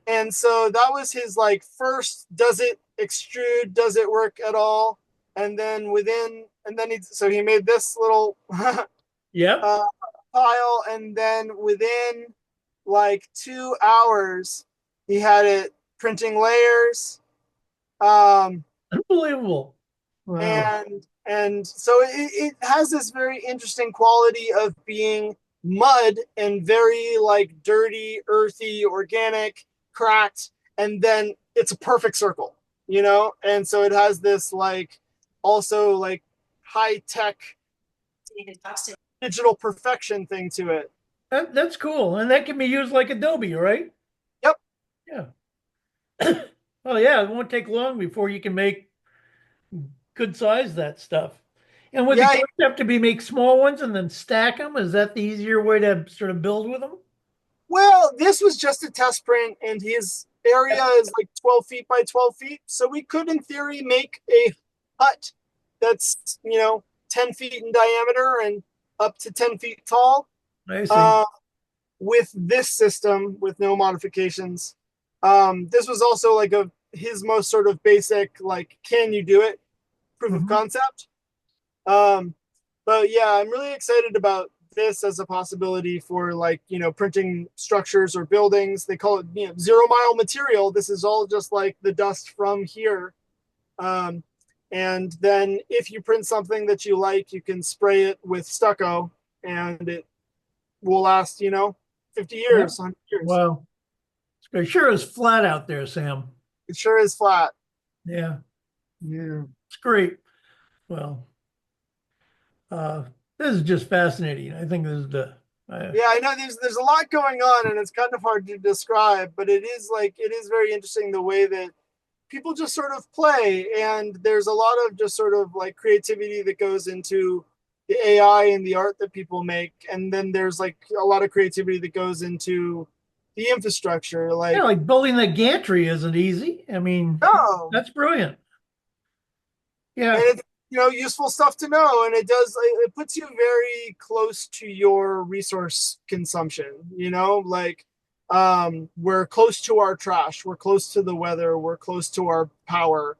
And so that was his like first, does it extrude? Does it work at all? And then so he made this little pile. And then within like 2 hours, he had it printing layers. Unbelievable. Wow. And so it has this very interesting quality of being mud and very like dirty, earthy, organic, cracked, and then it's a perfect circle, you know? And so it has this like also like high-tech digital perfection thing to it. That's cool. And that can be used like Adobe, right? Yep. Yeah. Oh yeah, it won't take long before you can make good size that stuff. And would the concept to be make small ones and then stack them? Is that the easier way to sort of build with them? Well, this was just a test print, and his area is like 12 feet by 12 feet. So we could, in theory, make a hut that's, you know, 10 feet in diameter and up to 10 feet tall. I see. With this system, with no modifications. This was also like his most sort of basic, like, can you do it? Proof of concept. But yeah, I'm really excited about this as a possibility for like, you know, printing structures or buildings. They call it, you know, 0 mile material. This is all just like the dust from here. And then if you print something that you like, you can spray it with stucco and it will last, you know, 50 years, 100 years. Wow. It sure is flat out there, Sam. It sure is flat. Yeah. Yeah. It's great. Well, this is just fascinating. I think this is yeah, I know there's a lot going on, and it's kind of hard to describe, but it is very interesting the way that people just sort of play, and there's a lot of just sort of like creativity that goes into the AI and the art that people make, and then there's like a lot of creativity that goes into the infrastructure. Like, yeah, like building the gantry isn't easy. I mean, no, that's brilliant. Yeah. and useful stuff to know. And it puts you very close to your resource consumption, like, we're close to our trash, we're close to the weather, we're close to our power.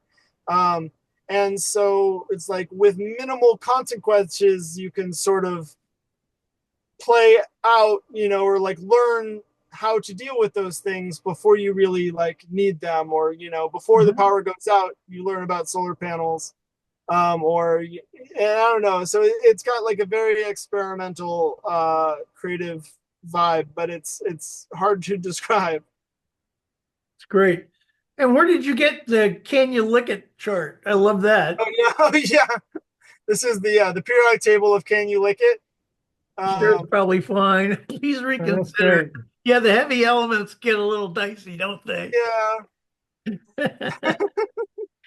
And so it's like with minimal consequences, you can sort of play out, or like learn how to deal with those things before you really like need them, or before the power goes out, you learn about solar panels. And I don't know. So it's got like a very experimental, creative vibe, but it's hard to describe. It's great. And where did you get the "Can You Lick It" chart? I love that. Oh yeah, oh, yeah. This is the periodic table of Can You Lick It? Sure, it's probably fine. Please That's reconsider. great. Yeah, the heavy elements get a little dicey, don't they? Yeah,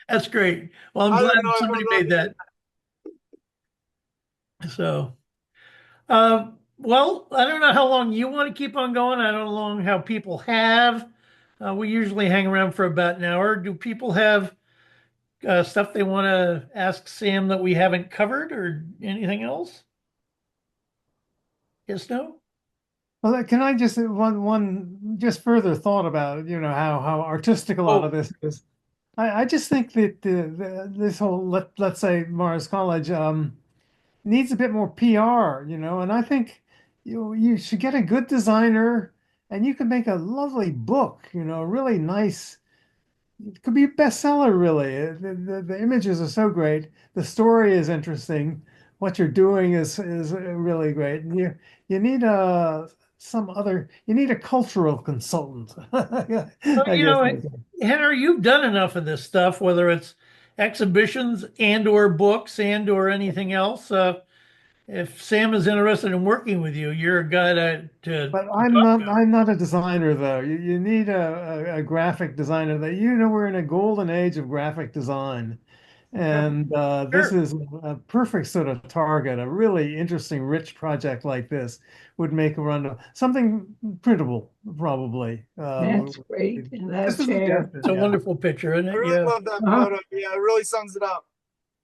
That's great. Well, I'm I glad don't know. I somebody don't made know. that. So, well, I don't know how long you want to keep on going. I don't know how people have. We usually hang around for about an hour. Do people have stuff they want to ask Sam that we haven't covered or anything else? Yes, no? Well, can I just one just further thought about, how artistic a lot Oh, of this is. I just think that this whole let's say Mars College needs a bit more PR, and I think you should get a good designer and you can make a lovely book, really nice. It could be a bestseller, really. The images are so great. The story is interesting. What you're doing is really great. And you need you need a cultural consultant. well, I guess. Henry, you've done enough of this stuff, whether it's exhibitions and or books and or anything else. If Sam is interested in working with you, you're a guy to But talk to. I'm not a designer though. You need a graphic designer that we're in a golden age of graphic design. And this Sure. is a perfect sort of target. A really interesting, rich project like this would make a run of something printable, probably. That's great. And that Just a chair. suggestion, It's a yeah. wonderful picture, isn't I it? really Yeah. love that Uh-huh. photo. Yeah, it really sums it up.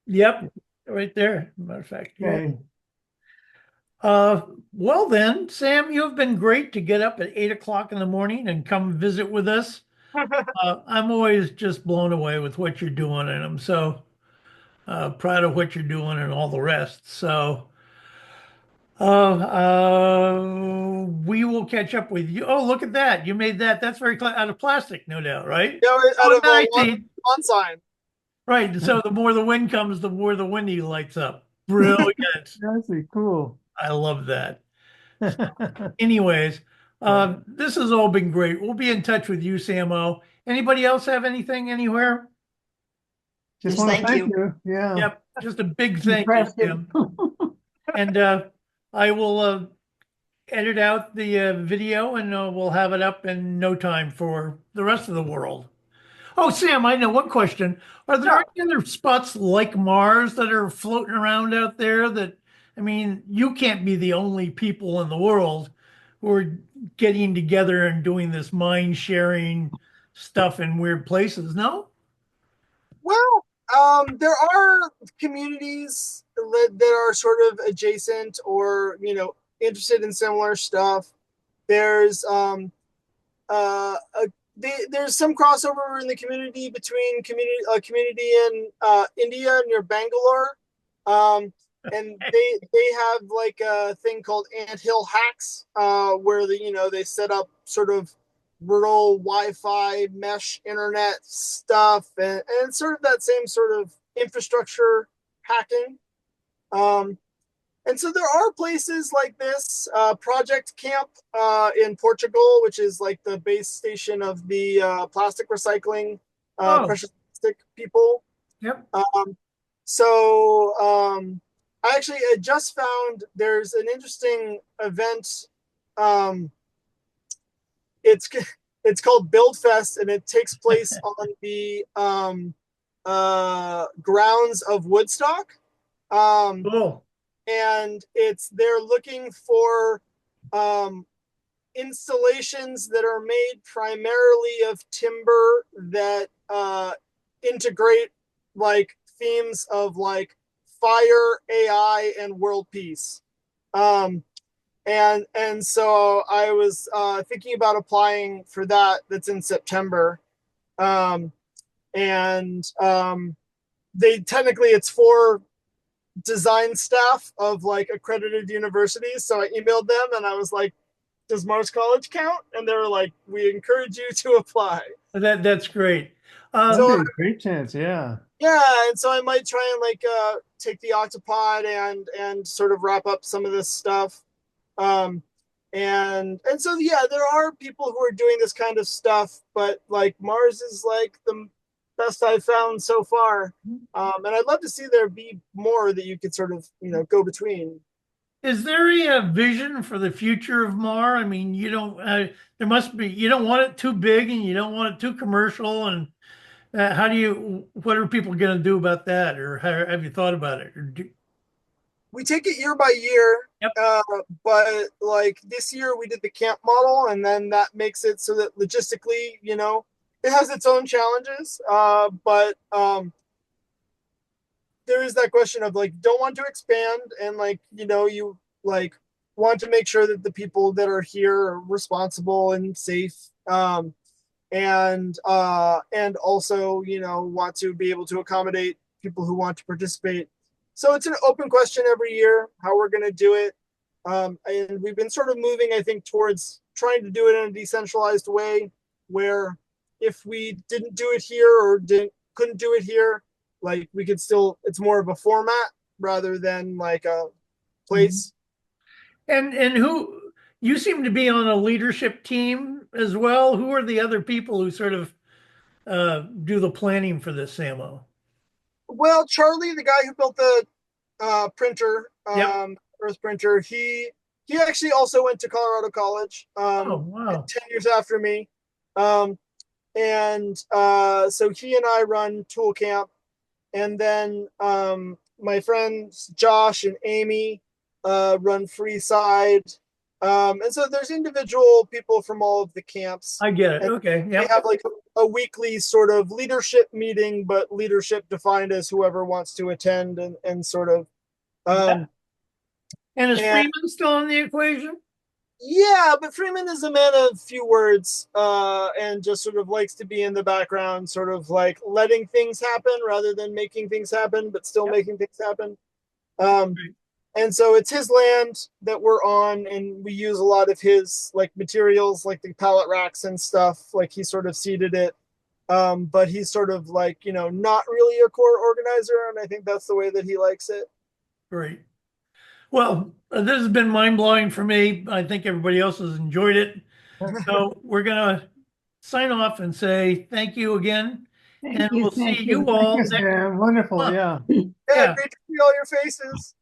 Yep. Right there. Matter of fact. Yeah. Okay. Uh, well then, Sam, you have been great to get up at 8 o'clock in the morning and come visit with us. I'm always just blown away with what you're doing, and I'm so proud of what you're doing and all the rest. So, we will catch up with you. Oh, look at that! You made that. That's very out of plastic, no doubt, right? Yeah, out Oh, of a nice. lawn sign. Right. So the more the wind comes, the more the windy lights up. Brilliant. That's cool. I love that. Anyways, this has all been great. We'll be in touch with you, Samo. Anybody else have anything anywhere? Just Just want to thank thank you. you. Yeah. Yep. Just a big thank you, Impressive. Tim. And I will edit out the video and we'll have it up in no time for the rest of the world. Oh, Sam, I know one question. Are there Yeah. any other spots like Mars that are floating around out there that, I mean, you can't be the only people in the world who are getting together and doing this mind sharing stuff in weird places, no? Well, there are communities that are sort of adjacent or interested in similar stuff. There's there's some crossover in the community between community in India near Bangalore, and they have like a thing called anthill hacks, where they set up sort of rural Wi-Fi mesh internet stuff, and sort of that same sort of infrastructure hacking. And so there are places like this, Project Camp in Portugal, which is like the base station of the plastic recycling, Oh, precious plastic people. yep. I actually just found there's an interesting event. It's it's called Build Fest, and it takes place on the grounds of Woodstock. Cool. And they're looking for installations that are made primarily of timber that integrate like themes of like fire, AI, and world peace. And so I was thinking about applying for that. That's in September. And they technically it's for design staff of like accredited universities. So I emailed them and I was like, does Mars College count? And they were like, we encourage you to apply. That's great. That'd So be a great chance. Yeah. yeah, and so I might try and like take the octopod and sort of wrap up some of this stuff. Um, and so yeah, there are people who are doing this kind of stuff, but like Mars is like the best I've found so far. And I'd love to see there be more that you could sort of go between. Is there a vision for the future of Mar? I mean, you don't. There must be. You don't want it too big, and you don't want it too commercial. And how do you? What are people going to do about that? Or have you thought about it? We take it year by year. Yep. But like this year we did the camp model, and then that makes it so that logistically, it has its own challenges. But there is that question of like, don't want to expand, and like, you like want to make sure that the people that are here are responsible and safe. And also, want to be able to accommodate people who want to participate. So it's an open question every year how we're going to do it. And we've been sort of moving, I think, towards trying to do it in a decentralized way where if we didn't do it here or couldn't do it here, like we could still, it's more of a format rather than like a place. And who you seem to be on a leadership team as well. Who are the other people who sort of do the planning for this, Samo? Well, Charlie, the guy who built the printer, Yep. Earth printer, he actually also went to Colorado College, Oh, wow. 10 years after me. And so he and I run Tool Camp. And then my friends Josh and Amy run Freeside. And so there's individual people from all of the camps. I get it. And Okay. they Yep. have like a weekly sort of leadership meeting, but leadership defined as whoever wants to attend and sort of. And is and- Freeman still in the equation? Yeah, but Freeman is a man of few words and just sort of likes to be in the background, sort of like letting things happen rather than making things happen, but still making things happen. And so it's his land that we're on, and we use a lot of his like materials, like the pallet racks and stuff. Like he sort of seeded it, but he's sort of like not really a core organizer, and I think that's the way that he likes it. Great. Well, this has been mind-blowing for me. I think everybody else has enjoyed it. So we're going to sign off and say thank you again. Thank And you, we'll thank see you. you all Thank you, next Sam. Wonderful. month. Yeah. Yeah, Yeah. great to see all your faces.